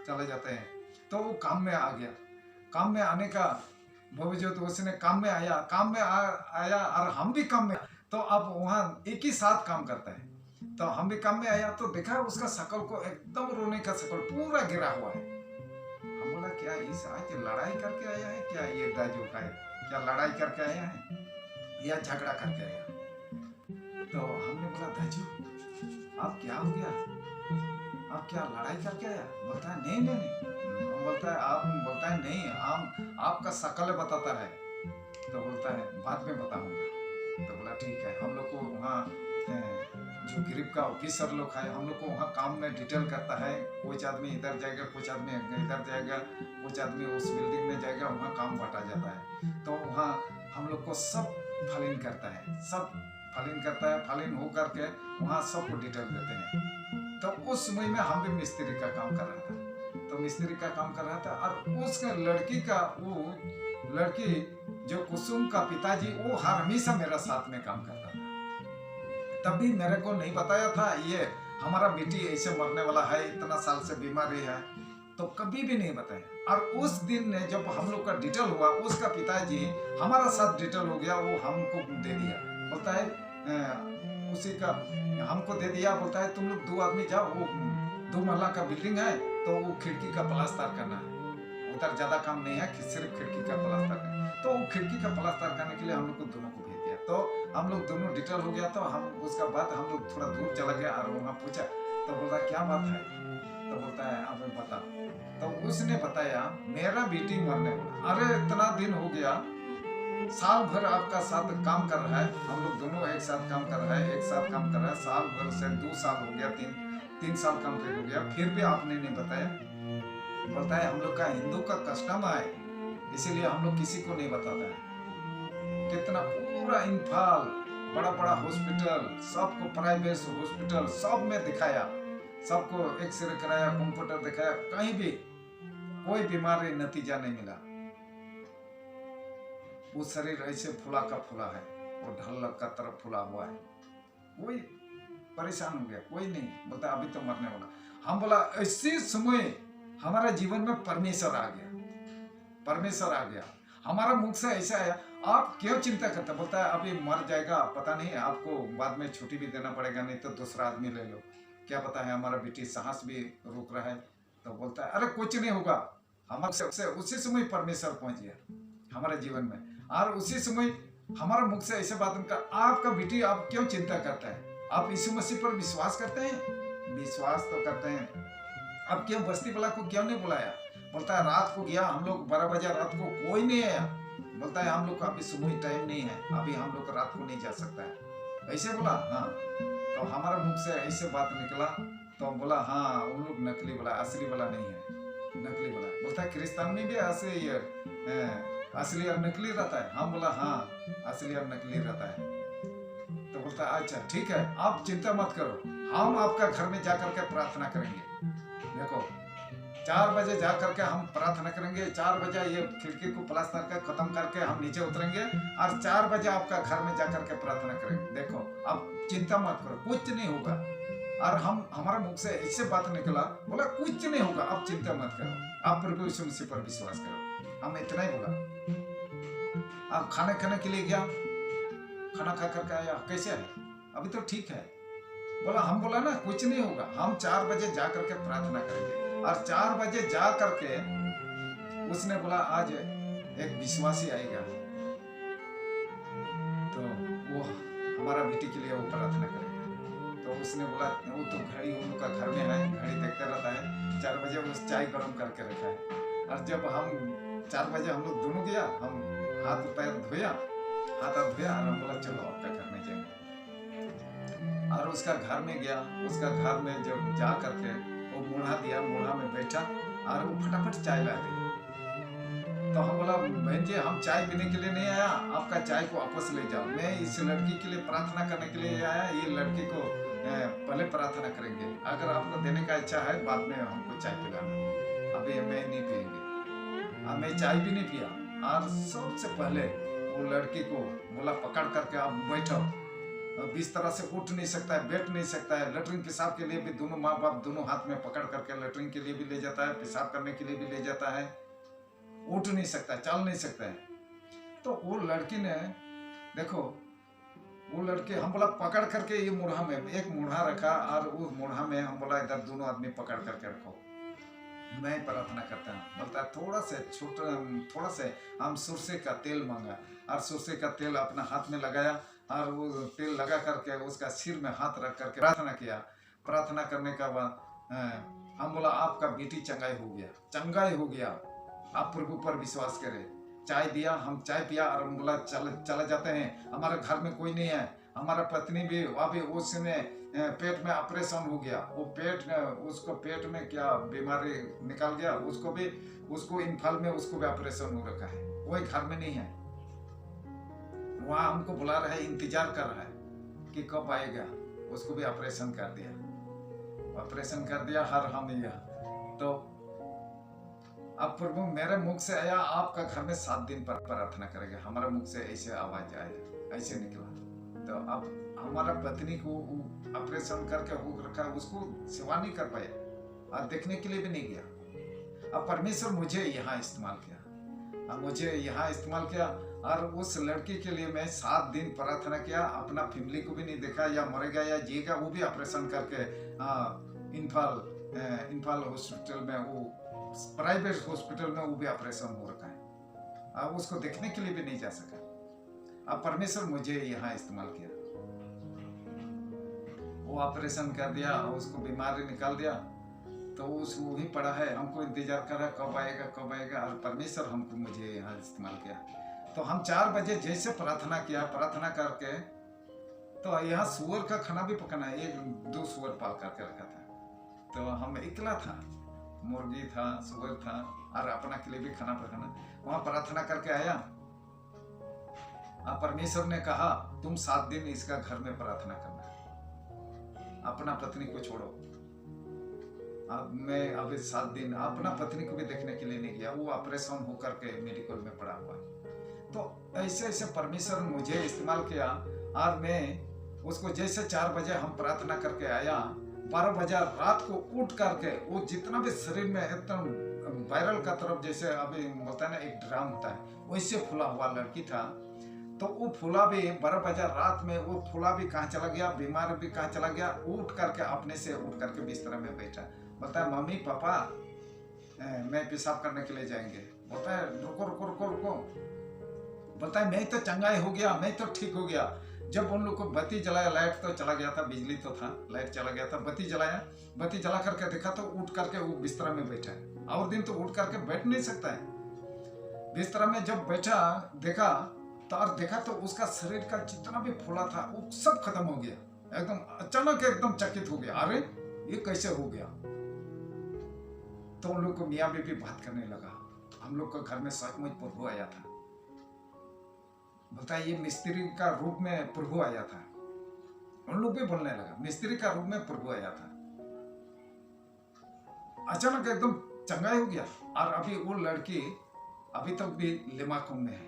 चले जाते हैं। तो वो काम में आ गया। काम में आने का बावजूद उसने काम में आया और हम भी काम में, तो अब वहाँ एक ही साथ काम करता है। तो हम भी काम में आया तो देखा उसका शकल को एकदम रोने का शकल पूरा गिरा हुआ है। हम बोला क्या इस आज लड़ाई करके आया है क्या ये दाजू का है? क्या लड़ाई करके आया है या झगड़ा करके आया? तो हमने बोला दाजू आप क्या हो गया, आप क्या लड़ाई करके आया? बोलता है नहीं नहीं नहीं। हम बोलता है आप, बोलता है नहीं हम आपका शकल बताता है। तो बोलता है बाद में बताऊंगा। तो बोला ठीक है। हम लोग को वहाँ जो गरीब का ऑफिसर लोग है, हम लोग को वहाँ काम में डिटेल करता है। कुछ आदमी इधर जाएगा, कुछ आदमी इधर जाएगा, कुछ आदमी उस बिल्डिंग में जाएगा, वहाँ काम बांटा जाता है। तो वहाँ हम लोग को सब फालिन करता है, सब फालिन करता है। फालिन हो करके वहाँ सबको डिटेल देते हैं। तो उस समय में हम भी मिस्त्री का काम कर रहा था। तो मिस्त्री का काम कर रहा था और उसका लड़की का, वो लड़की जो कुसुम का पिताजी, वो हर हमेशा मेरा साथ में काम करता था। तब भी मेरे को नहीं बताया था ये हमारा बेटी ऐसे मरने वाला है, इतना साल से बीमारी है, तो कभी भी नहीं बताया। और उस दिन ने जब हम लोग का डिटेल हुआ, उसका पिताजी हमारा साथ डिटेल हो गया, वो हमको दे दिया। बोलता है उसी का हमको दे दिया। बोलता है तुम लोग 2 आदमी जाओ, वो 2 महला का बिल्डिंग है, तो वो खिड़की का प्लास्टर करना है, उधर ज्यादा काम नहीं है कि सिर्फ खिड़की का प्लास्टर करना। तो वो खिड़की का प्लास्टर करने के लिए हम लोग को दोनों को भेज दिया। तो हम लोग दोनों डिटेल हो गया। तो हम उसका बाद हम लोग थोड़ा दूर चला गया और वहाँ पूछा। तो बोलता क्या बात है? तो बोलता है अब बता। तो उसने बताया मेरा बेटी मरने वाला। अरे इतना दिन हो गया, साल भर आपका साथ काम कर रहा है, हम लोग दोनों एक साथ काम कर रहा है, एक साथ काम कर रहा है, साल भर से 2 साल हो गया, 3 साल कंप्लीट हो गया, फिर भी आपने नहीं बताया। बोलता है हम लोग का हिंदू का कस्टम है, इसीलिए हम लोग किसी को नहीं बताता है। कितना पूरा इम्फाल बड़ा बड़ा हॉस्पिटल, सबको प्राइवेट हॉस्पिटल सब में दिखाया, सबको एक्सरे कराया, कंप्यूटर दिखाया, कहीं भी कोई बीमारी नतीजा नहीं मिला। वो शरीर ऐसे फूला का फूला है, वो ढल का तरफ फूला हुआ है। कोई परेशान हो गया, कोई नहीं। बोलता अभी तो मरने वाला। हम बोला इसी समय हमारा जीवन में परमेश्वर आ गया, परमेश्वर आ गया। हमारा मुख से ऐसा आया, आप क्यों चिंता करते? बोलता है अभी मर जाएगा, पता नहीं, आपको बाद में छुट्टी भी देना पड़ेगा, नहीं तो दूसरा आदमी ले लो, क्या पता है हमारा बेटी सांस भी रुक रहा है। तो बोलता है अरे कुछ नहीं होगा। हमारे उसी समय परमेश्वर पहुंच गया हमारे जीवन में, और उसी समय हमारा मुख से ऐसे बात उनका, आपका बेटी आप क्यों चिंता करता है? आप यीशु मसीह पर विश्वास करते हैं? विश्वास तो करते हैं, अब क्यों बस्ती वाला को क्यों नहीं बुलाया? बोलता है रात को गया, हम लोग 12 बजे रात को, कोई नहीं आया। बोलता है हम लोग का अभी सुबह टाइम नहीं है, अभी हम लोग रात को नहीं जा सकता है। ऐसे बोला हाँ। तो हमारा मुख से ऐसे बात निकला। तो बोला हाँ उन लोग नकली वाला, असली वाला नहीं है, नकली वाला। बोलता है क्रिस्तान में भी असली और नकली रहता है? हम बोला हाँ असली और नकली रहता है। तो बोलता है अच्छा ठीक है, आप चिंता मत करो, हम आपका घर में जाकर के प्रार्थना करेंगे। देखो 4 बजे जा करके हम प्रार्थना करेंगे, 4 बजे ये खिड़की को प्लास्टर कर खत्म करके हम नीचे उतरेंगे, और 4 बजे आपका घर में जाकर के प्रार्थना करेंगे। देखो आप चिंता मत करो, कुछ नहीं होगा। और हम हमारा मुख से ऐसे बात निकला, बोला कुछ नहीं होगा, आप चिंता मत करो, आप प्रभु यीशु मसीह पर विश्वास करो। हम इतना ही बोला। आप खाना खाने के लिए गया, खाना खा करके आया, कैसे है? अभी तो ठीक है। बोला हम बोला ना कुछ नहीं होगा, हम 4 बजे जा करके प्रार्थना करेंगे। और 4 बजे जा करके उसने बोला आज एक विश्वासी आएगा, तो वो हमारा बेटी के लिए वो प्रार्थना करेगा। तो उसने बोला वो तो घड़ी उन लोग का घर में है, घड़ी देखते रहता है, 4 बजे उस चाय गर्म करके रखा है। और जब हम 4 बजे हम लोग दोनों गया, हम हाथ पैर धोया, हाथ धोया, और हम बोला चलो आपका घर में जाएंगे। और उसका घर में गया, उसका घर में जब जा करके वो मुढ़ा दिया, मुढ़ा में बैठा और वो फटाफट चाय ला दी। तो हम बोला बहन जी हम चाय पीने के लिए नहीं आया, आपका चाय को वापस ले जाओ, मैं इस लड़की के लिए प्रार्थना करने के लिए आया, ये लड़की को पहले प्रार्थना करेंगे, अगर आपको देने का इच्छा है बाद में हमको चाय पिलाना, अभी मैं नहीं पियेंगे। मैं चाय भी नहीं पिया। और सबसे पहले वो लड़की को बोला पकड़ करके आप बैठो, बिस्तर से उठ नहीं सकता है, बैठ नहीं सकता है, लेटरिन पेशाब के लिए भी दोनों माँ बाप दोनों हाथ में पकड़ करके लेटरिन के लिए भी ले जाता है, पेशाब करने के लिए भी ले जाता है, उठ नहीं सकता है, चल नहीं सकता है। तो वो लड़की ने देखो, वो लड़के हम बोला पकड़ करके ये मुढ़ा में एक मुढ़ा रखा, और उस मुढ़ा में हम बोला इधर दोनों आदमी पकड़ करके रखो। मैं प्रार्थना करता हूँ। बोलता है थोड़ा से हम सरसों का तेल मांगा और सरसों का तेल अपना हाथ में लगाया और वो तेल लगा करके उसका सिर में हाथ रख करके प्रार्थना किया। प्रार्थना करने के बाद हम बोला आपका बेटी चंगाई हो गया, आप प्रभु पर विश्वास करें। चाय दिया, हम चाय पिया और हम बोला चले जाते हैं, हमारे घर में कोई नहीं है। हमारा पत्नी भी अभी उस समय पेट में ऑपरेशन हो गया, वो उसको पेट में क्या बीमारी निकल गया, उसको इम्फाल में उसको भी ऑपरेशन हो रखा है, कोई घर में नहीं है। वहाँ हमको बुला रहा है, इंतजार कर रहा है कि कब आएगा। उसको भी ऑपरेशन कर दिया हर हम यह। तो अब प्रभु मेरे मुख से आया आपका घर में 7 दिन पर प्रार्थना करेगा, हमारा मुख से ऐसे आवाज आया, ऐसे निकला। तो अब हमारा पत्नी को ऑपरेशन करके हो रखा है, उसको सेवा नहीं कर पाया और देखने के लिए भी नहीं गया। अब परमेश्वर मुझे यहाँ इस्तेमाल किया और उस लड़की के लिए मैं 7 दिन प्रार्थना किया। अपना फैमिली को भी नहीं देखा, या मरेगा या जिएगा, वो भी ऑपरेशन करके इम्फाल हॉस्पिटल में, वो प्राइवेट हॉस्पिटल में वो भी ऑपरेशन हो रखा है। अब उसको देखने के लिए भी नहीं जा सका। अब परमेश्वर मुझे यहाँ इस्तेमाल किया, वो ऑपरेशन कर दिया और उसको बीमारी निकाल दिया। तो वो ही पड़ा है, हमको इंतजार कर रहा है कब आएगा और परमेश्वर हमको मुझे यहाँ इस्तेमाल किया। तो हम 4 बजे जैसे प्रार्थना करके, तो यहाँ सुअर का खाना भी पकाना, 1-2 सुअर पाल करके रखा था। तो हम इकला था, मुर्गी था, सुअर था और अपना के लिए भी खाना पकाना। वहाँ प्रार्थना करके आया, परमेश्वर ने कहा तुम 7 दिन इसका घर में प्रार्थना करना, अपना पत्नी को छोड़ो। अब मैं अभी 7 दिन अपना पत्नी को भी देखने के लिए नहीं गया, वो ऑपरेशन होकर के मेडिकल में पड़ा हुआ। तो ऐसे परमेश्वर ने मुझे इस्तेमाल किया और मैं उसको जैसे 4 बजे हम प्रार्थना करके आया, 12 बजे रात को उठ करके वो जितना भी शरीर में एकदम वायरल का तरफ जैसे अभी बोलता है ना एक ड्राम होता है, वैसे फूला हुआ लड़की था। तो वो फूला भी 12 बजे रात में, वो फूला भी कहाँ चला गया, बीमार भी कहाँ चला गया, अपने से उठ करके बिस्तर में बैठा। बोलता है मम्मी पापा मैं पेशाब करने के लिए जाएंगे। बोलता है रुको। बोलता है मैं तो चंगाई हो गया, मैं तो ठीक हो गया। जब उन लोग को बत्ती जलाया, लाइट तो चला गया था, बिजली तो था, लाइट चला गया था, बत्ती जला करके देखा तो उठ करके वो बिस्तर में बैठा है। और दिन तो उठ करके बैठ नहीं सकता है। बिस्तर में जब बैठा देखा तो उसका शरीर का जितना भी फूला था वो सब खत्म हो गया, एकदम अचानक एकदम चकित हो गया, अरे ये कैसे हो गया। तो उन लोग को मियाँ बीबी बात करने लगा, हम लोग का घर में सचमुच प्रभु आया था। बोलता है ये मिस्त्री का रूप में प्रभु आया था। उन लोग भी बोलने लगा मिस्त्री का रूप में प्रभु आया था। अचानक एकदम चंगाई हो गया और अभी वो लड़की अभी तक भी लिमाकुम में है।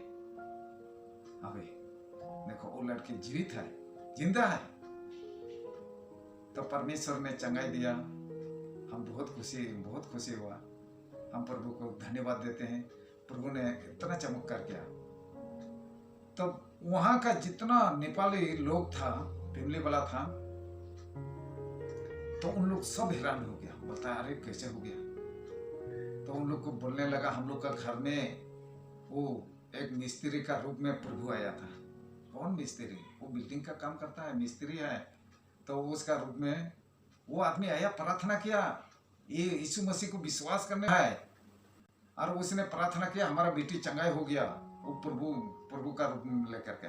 अभी देखो वो लड़की जीवित है, जिंदा है। तो परमेश्वर ने चंगाई दिया, हम बहुत खुशी हुआ। हम प्रभु को धन्यवाद देते हैं, प्रभु ने इतना चमत्कार किया। तो वहां का जितना नेपाली लोग था, फैमिली वाला था, तो उन लोग सब हैरान हो गया। बोलता है अरे कैसे हो गया। तो उन लोग को बोलने लगा हम लोग का घर में वो एक मिस्त्री का रूप में प्रभु आया था। कौन मिस्त्री? वो बिल्डिंग का काम करता है, मिस्त्री है। तो उसका रूप में वो आदमी आया, प्रार्थना किया, ये यीशु मसीह को विश्वास करने है, और उसने प्रार्थना किया हमारा बेटी चंगाई हो गया। वो प्रभु का रूप में लेकर के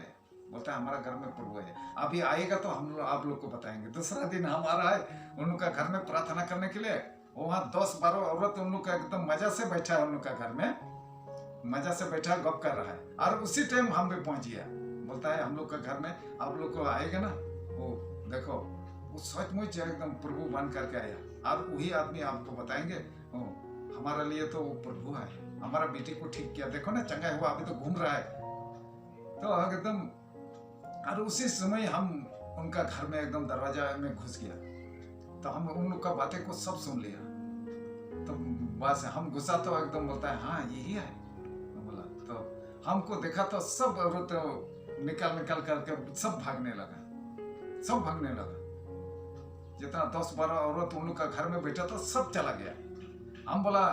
बोलता है हमारा घर में प्रभु है, अभी आएगा तो हम लोग आप लोग को बताएंगे। दूसरा दिन हमारा है उनका घर में प्रार्थना करने के लिए। वहाँ 10-12 औरत उन लोग का एकदम मजा से बैठा है, उन लोग का घर में मजा से बैठा गप कर रहा है। और उसी टाइम हम भी पहुंच गया। बोलता है हम लोग का घर में आप लोग को आएगा ना, वो देखो वो सचमुच एकदम प्रभु बन करके आया, और वही आदमी आपको बताएंगे हमारे लिए तो वो प्रभु है, हमारा बेटी को ठीक किया, देखो ना चंगा हुआ, अभी तो घूम रहा है। तो एकदम, और उसी समय हम उनका घर में एकदम दरवाजा में घुस गया। तो हम उन लोग का बातें को सब सुन लिया। तो बस हम घुसा तो एकदम बोलता है हाँ यही है। बोला तो हमको देखा तो सब औरत निकल करके सब भागने लगा। जितना 10-12 औरत उन लोग का घर में बैठा था सब चला गया। हम बोला,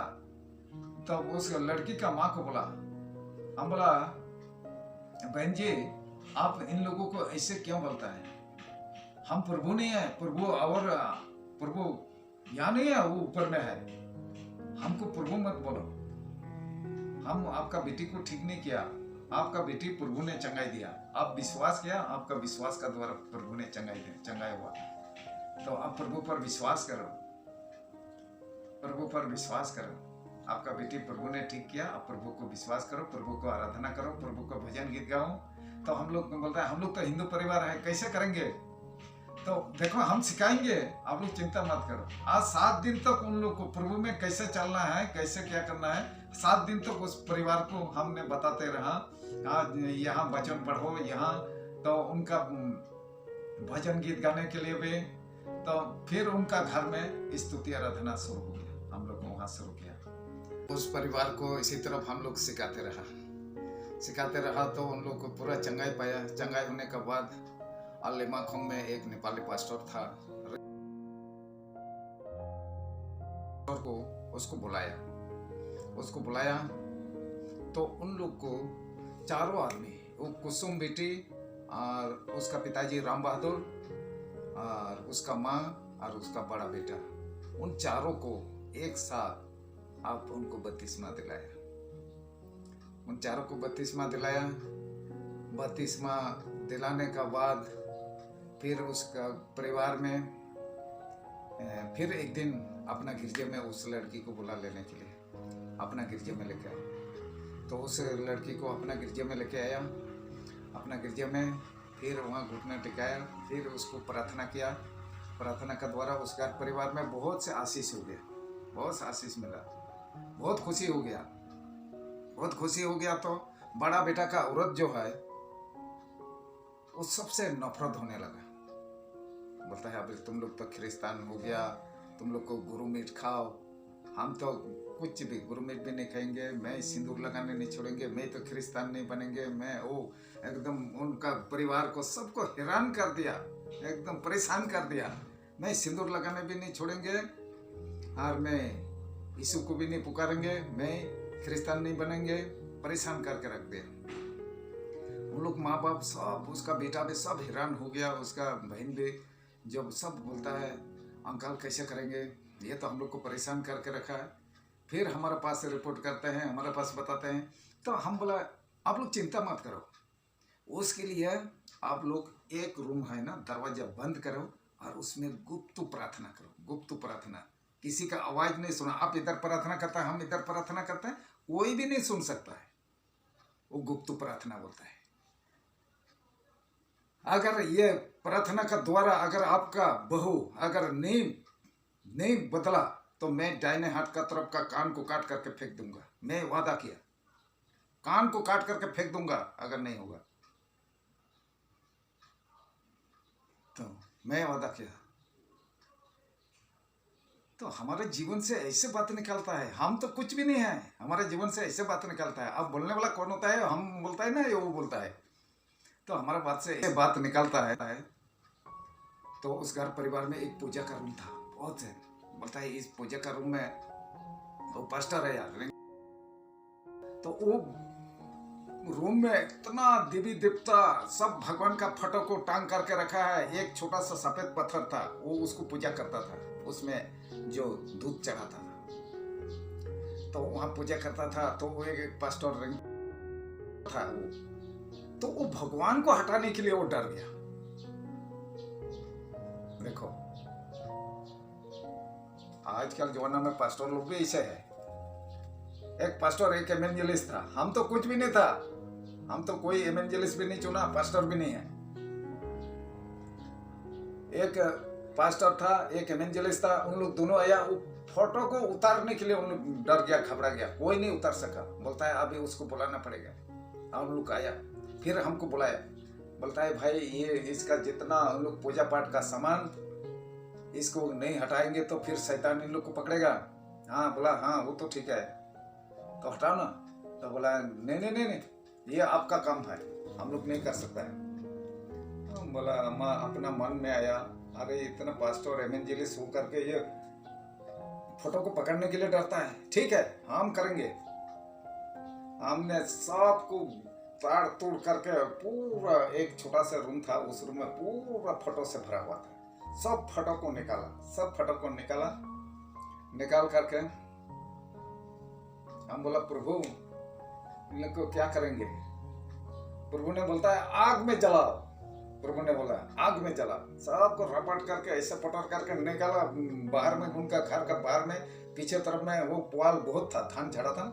तब उस लड़की का माँ को बोला, हम बोला बहन जी आप इन लोगों को ऐसे क्यों बोलता है, हम प्रभु नहीं है, प्रभु और प्रभु यहाँ नहीं है, वो ऊपर में है, हमको प्रभु मत बोलो, हम आपका बेटी को ठीक नहीं किया, आपका बेटी प्रभु ने चंगाई दिया, आप विश्वास किया, आपका विश्वास का द्वारा प्रभु ने चंगाई हुआ, तो आप प्रभु पर विश्वास करो, प्रभु पर विश्वास करो, आपका बेटी प्रभु ने ठीक किया, आप प्रभु को विश्वास करो, प्रभु को आराधना करो, प्रभु को भजन गीत गाओ। तो हम लोग बोलता है हम लोग तो हिंदू परिवार है, कैसे करेंगे, तो देखो हम सिखाएंगे, आप लोग चिंता मत करो। आज 7 दिन तक उन लोग को प्रभु में कैसे चलना है, कैसे क्या करना है, 7 दिन तक उस परिवार को हमने बताते रहा, आज यहाँ वचन पढ़ो, यहाँ तो उनका भजन गीत गाने के लिए भी, तो फिर उनका घर में स्तुति आराधना शुरू हो गया, हम लोग वहाँ शुरू किया। उस परिवार को इसी तरफ हम लोग सिखाते रहा तो उन लोग को पूरा चंगाई पाया। चंगाई होने के बाद अलीमाखोंग में एक नेपाली पास्टर था, को उसको बुलाया तो उन लोग को चारों आदमी, वो कुसुम बेटी और उसका पिताजी राम बहादुर और उसका माँ और उसका बड़ा बेटा, उन चारों को एक साथ आप उनको बपतिस्मा दिलाया। उन चारों को बपतिस्मा दिलाया। बपतिस्मा दिलाने का बाद फिर उसका परिवार में फिर एक दिन अपना गिरजे में उस लड़की को बुला लेने के लिए अपना गिरजे में लेके आया। तो उस लड़की को अपना गिरजे में लेके आया, अपना गिरजे में फिर वहाँ घुटने टिकाया, फिर उसको प्रार्थना किया। प्रार्थना के द्वारा उस घर परिवार में बहुत से आशीष हो गया, बहुत आशीष मिला, बहुत खुशी हो गया, बहुत खुशी हो गया। तो बड़ा बेटा का औरत जो है उस सबसे नफरत होने लगा, बोलता है अब तुम लोग तो ख्रिस्तान हो गया, तुम लोग को गुरु मीट खाओ, हम तो कुछ भी गुरु मीट भी नहीं खाएंगे, मैं सिंदूर लगाने नहीं छोड़ेंगे, मैं तो ख्रिस्तान नहीं बनेंगे, मैं वो एकदम उनका परिवार को सबको हैरान कर दिया, एकदम परेशान कर दिया, मैं सिंदूर लगाने भी नहीं छोड़ेंगे और मैं यीशु को भी नहीं पुकारेंगे, मैं ख्रिस्तान नहीं बनेंगे, परेशान करके रख दिया। उन लोग माँ बाप सब, उसका बेटा भी सब हैरान हो गया, उसका बहन भी जब सब बोलता है अंकल कैसे करेंगे, ये तो हम लोग को परेशान करके रखा है। फिर हमारे पास रिपोर्ट करते हैं, हमारे पास बताते हैं, तो हम बोला आप लोग चिंता मत करो, उसके लिए आप लोग एक रूम है ना, दरवाजा बंद करो और उसमें गुप्त प्रार्थना करो, गुप्त प्रार्थना, किसी का आवाज नहीं सुना, आप इधर प्रार्थना करता है, हम इधर प्रार्थना करते हैं, कोई भी नहीं सुन सकता है, वो गुप्त प्रार्थना बोलता है। अगर ये प्रार्थना का द्वारा अगर आपका बहू अगर नहीं बदला तो मैं दाहिने हाथ का तरफ का कान को काट करके फेंक दूंगा, मैं वादा किया, कान को काट करके फेंक दूंगा अगर नहीं होगा, तो मैं वादा किया। तो हमारे जीवन से ऐसे बात निकलता है, हम तो कुछ भी नहीं है, हमारे जीवन से ऐसे बात निकलता है। अब बोलने वाला कौन होता है, हम बोलता है ना, ये वो बोलता है, तो हमारा बात से ऐसे बात निकलता है। तो उस घर परिवार में एक पूजा का रूम था, बहुत है, बोलता है इस पूजा का रूम में वो पास्टर है यार, तो वो रूम में इतना देवी देवता सब भगवान का फोटो को टांग करके रखा है। एक छोटा सा सफेद पत्थर था, वो उसको पूजा करता था, उसमें जो दूध चढ़ाता था, तो वहां पूजा करता था। तो वो एक पास्टर था वो, तो वो भगवान को हटाने के लिए वो डर गया। देखो आजकल जमाना में पास्टर लोग भी ऐसे है। एक पास्टर, एक एवेंजलिस्ट था, हम तो कुछ भी नहीं था, हम तो कोई एवेंजलिस्ट भी नहीं चुना, पास्टर भी नहीं है। एक पास्टर था, एक एवेंजलिस्ट था, उन लोग दोनों आया, वो फोटो को उतारने के लिए उन लोग डर गया, घबरा गया, कोई नहीं उतार सका। बोलता है अभी उसको बुलाना पड़ेगा। हम लोग आया, फिर हमको बुलाया, बोलता है भाई ये इसका जितना हम लोग पूजा पाठ का सामान, इसको नहीं हटाएंगे तो फिर शैतान इन लोग को पकड़ेगा। हाँ बोला हाँ वो तो ठीक है, तो हटाओ ना। तो बोला नहीं, ये आपका काम है, हम लोग नहीं कर सकता है। तो बोला अम्मा अपना मन में आया, अरे इतना पास्टर एवेंजलिस्ट हो करके ये फोटो को पकड़ने के लिए डरता है। ठीक है, हम करेंगे। हमने सबको ताड़ तोड़ करके पूरा एक छोटा सा रूम था, उस रूम में पूरा फोटो से भरा हुआ था। सब फोटो को निकाला, सब फोटो को निकाला, निकाल करके हम बोला प्रभु इन लोग को क्या करेंगे। प्रभु ने बोलता है आग में जलाओ। प्रभु ने बोला आग में जला। सबको रपट करके ऐसे पटक करके निकाला बाहर में, उनका घर का बाहर में पीछे तरफ में वो पुआल बहुत था, धान झड़ा था,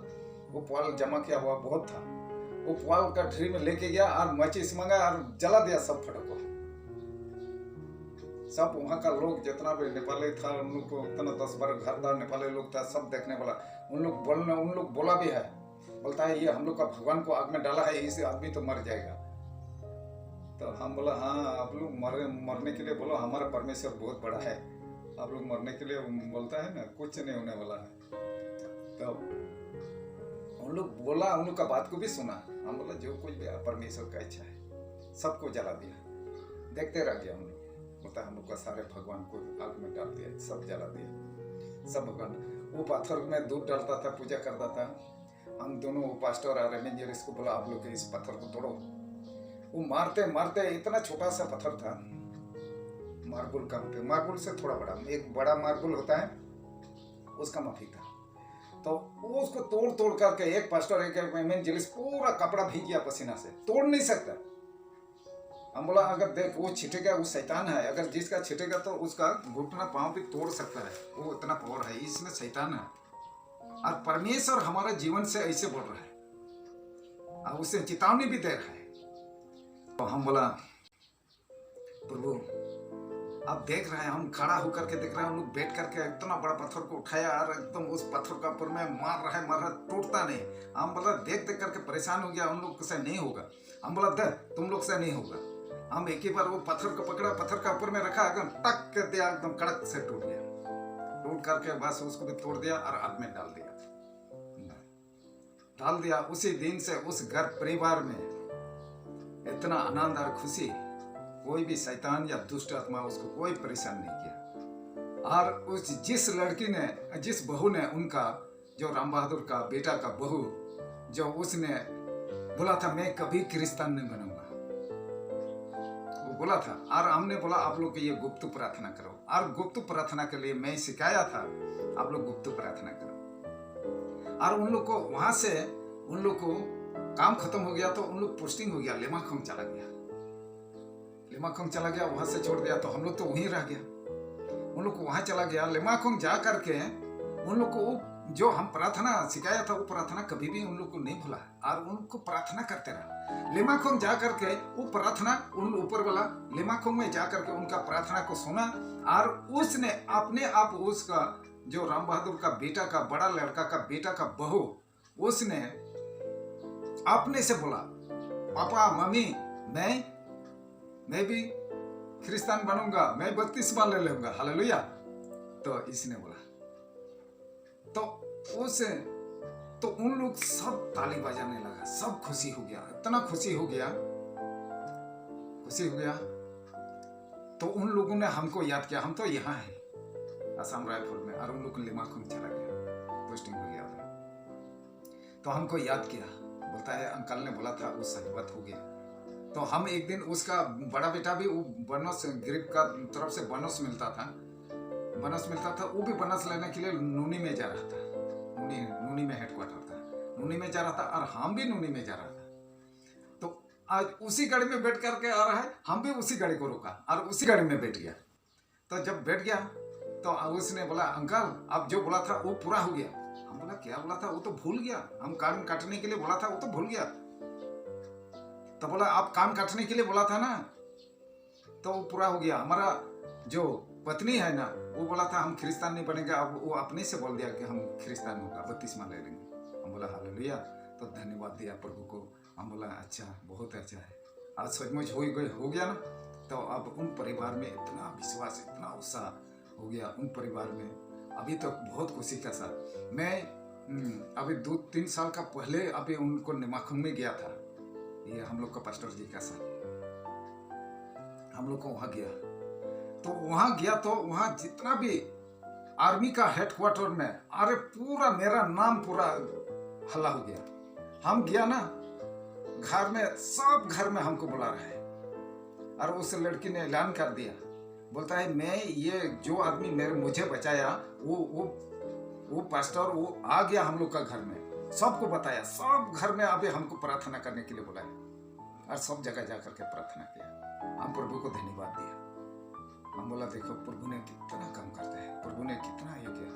वो पुआल जमा किया हुआ बहुत था। वो पुआल का ढेरी में लेके गया और माचिस मंगा और जला दिया सब फोटो को। सब वहाँ का लोग जितना भी नेपाली था, उन लोग को इतना 10-12 घर था, नेपाली लोग था, सब देखने वाला। उन लोग बोला भी है, बोलता है ये हम लोग का भगवान को आग में डाला है, इसे आदमी तो मर जाएगा। तो हम बोला हाँ आप लोग मरने के लिए बोलो, हमारा परमेश्वर बहुत बड़ा है, आप लोग मरने के लिए बोलता है ना, कुछ नहीं होने वाला है। तो उन लोग बोला, उन लोग का बात को भी सुना। हम बोला जो कुछ भी परमेश्वर का इच्छा है। सबको जला दिया, देखते रह गया। हम लोग बोलता है हम लोग का सारे भगवान को आग में डाल दिया, सब जला दिया, सब भगवान। वो पत्थर में दूध डालता था, पूजा करता था। हम दोनों, वो पास्टर और रेवेंजर, इसको बोला आप लोग इस पत्थर को तोड़ो। वो मारते मारते, इतना छोटा सा पत्थर था, मार्बल का, मार्बल से थोड़ा बड़ा, एक बड़ा मार्बल होता है उसका माफी था। तो वो उसको तोड़ तोड़ करके, एक पास्टर एक एवेंजलिस्ट पूरा कपड़ा भीग गया पसीना से, तोड़ नहीं सकता। हम बोला अगर देख वो छिटेगा, वो शैतान है, अगर जिसका छिटेगा तो उसका घुटना पांव भी तोड़ सकता है, वो इतना पावर है, इसमें शैतान है। और परमेश्वर हमारे जीवन से ऐसे बोल रहा है और उसे चेतावनी भी दे रहा है। तो हम बोला प्रभु आप देख रहे हैं, हम खड़ा होकर के देख रहे हैं, हम लोग बैठ करके इतना बड़ा पत्थर को उठाया और एकदम उस पत्थर का ऊपर में मार रहा है, टूटता नहीं। हम बोला देख देख करके परेशान हो गया, उन लोग से नहीं होगा। हम बोला दे तुम लोग से नहीं होगा। हम एक ही बार वो पत्थर को पकड़ा, पत्थर का ऊपर में रखा, एकदम टक कर दिया, एकदम कड़क से टूट गया। टूट करके बस उसको भी तोड़ दिया और आग में डाल दिया। उसी दिन से उस घर परिवार में इतना आनंद और खुशी, कोई भी शैतान या दुष्ट आत्मा उसको कोई परेशान नहीं किया। और उस जिस लड़की ने, जिस बहू ने, उनका जो राम बहादुर का बेटा का बहू, जो उसने बोला था मैं कभी क्रिश्चियन नहीं बनूंगा, वो बोला था। और हमने बोला आप लोग ये गुप्त प्रार्थना करो, और गुप्त प्रार्थना के लिए मैं सिखाया था, आप लोग गुप्त प्रार्थना करो। और उन लोग को वहां से, उन लोग को काम खत्म हो गया तो उन लोग पोस्टिंग हो गया, लेमाखोंग चला गया। लेमाखोंग चला गया, वहां से छोड़ दिया तो हम लोग तो वहीं रह गया। उन लोग को वहां चला गया, लेमाखोंग जा करके उन लोग को जो हम प्रार्थना सिखाया था वो प्रार्थना कभी भी उन लोग को नहीं भूला और उनको प्रार्थना करते रहा। लेमाखोंग जा करके वो प्रार्थना, उन ऊपर वाला लेमाखोंग में जा करके उनका प्रार्थना को सुना और उसने अपने आप उसका जो राम बहादुर का बेटा का, बड़ा लड़का का बेटा का बहू, उसने अपने से बोला पापा मम्मी मैं भी क्रिश्चियन बनूंगा, मैं बपतिस्मा ले लूंगा, हालेलुया। तो इसने बोला तो उसे, तो उन लोग सब ताली बजाने लगा, सब खुशी हो गया, इतना खुशी हो गया तो उन लोगों ने हमको याद किया। हम तो यहाँ हैं असम रायपुर में, और उन लोग लेमाखोंग चला गया, पोस्टिंग हो गया था। तो हमको याद किया, बोलता है अंकल ने बोला था वो सच बात हो गया। तो हम एक दिन, उसका बड़ा बेटा भी वो बनस, गरीब का तरफ से बनस मिलता था, वो भी बनस लेने के लिए नूनी में जा रहा था। नूनी में हेडक्वार्टर था, नूनी में जा रहा था और हम भी नूनी में जा रहा था। तो आज उसी गाड़ी में बैठ करके आ रहा है, हम भी उसी गाड़ी को रोका और उसी गाड़ी में बैठ गया। तो जब बैठ गया तो उसने बोला अंकल आप जो बोला था वो पूरा हो गया। हम बोला क्या बोला था, वो तो भूल गया, हम कान काटने के लिए बोला था वो तो भूल गया। तो बोला आप कान काटने के लिए बोला था ना, तो वो पूरा हो गया। हमारा जो पत्नी है ना, वो बोला था हम क्रिश्चियन नहीं बनेंगे, अब वो अपने से बोल दिया कि हम क्रिश्चियन होगा, बपतिस्मा ले लेंगे। हम बोला हालेलुया। तो धन्यवाद दिया प्रभु को। हम बोला अच्छा, बहुत अच्छा है, आज सचमुच हो गया ना। तो अब उन परिवार में इतना विश्वास, इतना उत्साह हो गया उन परिवार में, अभी तो बहुत खुशी का साथ। मैं अभी 2-3 साल का पहले अभी उनको लेमाखोंग में गया था, ये हम लोग का पास्टर जी का साथ, हम लोग को वहां गया। तो वहां जितना भी आर्मी का हेडक्वार्टर में, अरे पूरा मेरा नाम पूरा हल्ला हो गया। हम गया ना घर में, सब घर में हमको बुला रहे हैं। और उस लड़की ने ऐलान कर दिया, बोलता है मैं ये जो आदमी मुझे बचाया वो पास्टर वो आ गया हम लोग का घर में, सबको बताया, सब घर में अभी हमको प्रार्थना करने के लिए बुलाया और सब जगह जाकर के प्रार्थना किया। हम प्रभु को धन्यवाद दिया। हम बोला देखो प्रभु ने कितना काम करते हैं, प्रभु ने कितना ये किया।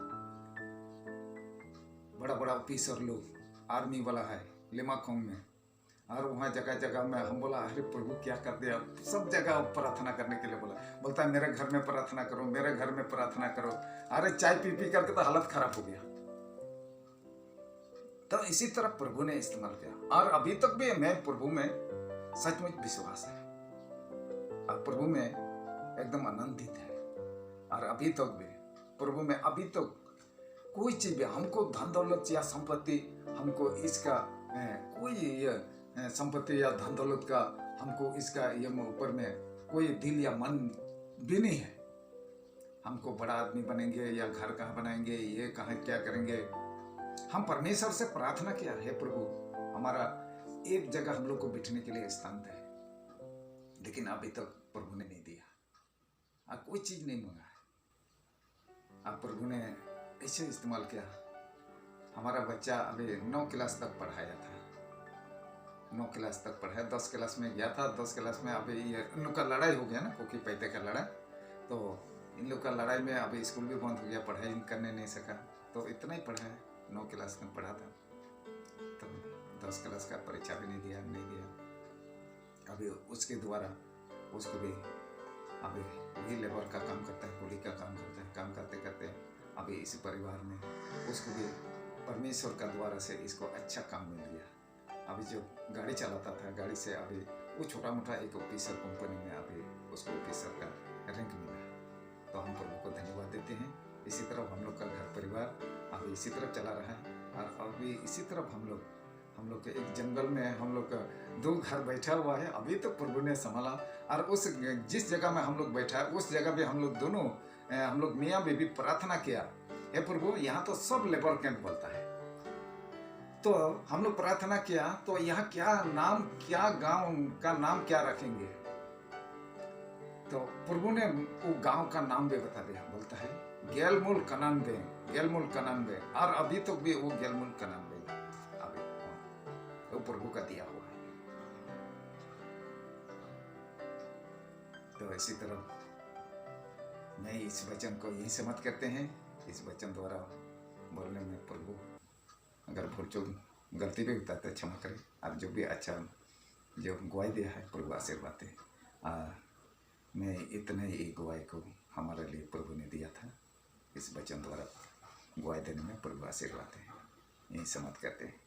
बड़ा बड़ा ऑफिसर लोग आर्मी वाला है लिमाकोंग में, और वहाँ जगह जगह में हम बोला अरे प्रभु क्या कर दिया, सब जगह प्रार्थना करने के लिए बोला। बोलता है मेरे घर में प्रार्थना करो, मेरे घर में प्रार्थना करो। अरे चाय पी पी करके तो हालत खराब हो गया। तो इसी तरह प्रभु ने इस्तेमाल किया और अभी तक भी मैं प्रभु में सचमुच विश्वास है और प्रभु में एकदम आनंदित है। और अभी तक भी प्रभु में अभी तक कोई चीज भी हमको धन दौलत या संपत्ति, हमको इसका कोई संपत्ति या धन दौलत का हमको इसका ये ऊपर में कोई दिल या मन भी नहीं है। हमको बड़ा आदमी बनेंगे या घर कहाँ बनाएंगे, ये कहाँ क्या करेंगे। हम परमेश्वर से प्रार्थना किया, हे प्रभु हमारा एक जगह हम लोग को बैठने के लिए स्थान है, लेकिन अभी तक प्रभु ने नहीं दिया और कोई चीज नहीं मांगा है। अब प्रभु ने ऐसे इस्तेमाल किया। हमारा बच्चा अभी 9 क्लास तक पढ़ाया था, 9 क्लास तक पढ़ाया, 10 क्लास में गया था। 10 क्लास में अभी ये इन लोग का लड़ाई हो गया ना, कोकी पैते का लड़ाई, तो इन लोग का लड़ाई में अभी स्कूल भी बंद हो गया, पढ़ाई करने नहीं सका। तो इतना ही पढ़ा है, 9 क्लास में पढ़ा था। तो 10 क्लास का परीक्षा भी नहीं दिया। अभी उसके द्वारा उसको भी अभी वही लेबर का काम करता है, कुली का काम करता है। काम करते करते अभी इस परिवार में उसको भी परमेश्वर का द्वारा से इसको अच्छा काम मिल गया। अभी जो गाड़ी चलाता था, गाड़ी से अभी वो छोटा मोटा एक ऑफिसर कंपनी में अभी उसको ऑफिसर का रैंक मिला। तो हम प्रभु को धन्यवाद देते हैं। इसी तरह हम लोग का घर परिवार अभी इसी तरफ चला रहा है और अभी इसी तरफ हम लोग के एक जंगल में हम लोग का 2 घर बैठा हुआ है। अभी तो प्रभु ने संभाला और उस जिस जगह में हम लोग बैठा है उस जगह पे हम लोग दोनों हम लोग मियाँ बीबी प्रार्थना किया, हे प्रभु यहाँ तो सब लेबर कैंप बोलता है। तो हम लोग प्रार्थना किया, तो यहाँ क्या नाम, क्या गांव का नाम क्या रखेंगे। तो प्रभु ने वो गांव का नाम भी बता दिया, बोलता है गेलमुल कनानबे, गेलमुल कनानबे। और अभी तक भी वो गेलमुल कनानबे अभी वो प्रभु का दिया हुआ है। तो इसी तरह मैं इस वचन को यही समझ करते हैं। इस वचन द्वारा बोलने में प्रभु अगर भूल चूक गलती भी होता है क्षमा करें, और जो भी अच्छा जो गवाही दिया है प्रभु आशीर्वाद है। मैं इतने ही गवाही को हमारे लिए प्रभु ने दिया था। इस वचन द्वारा गवाही देने में प्रभु आशीर्वाद है, यही समझ करते हैं।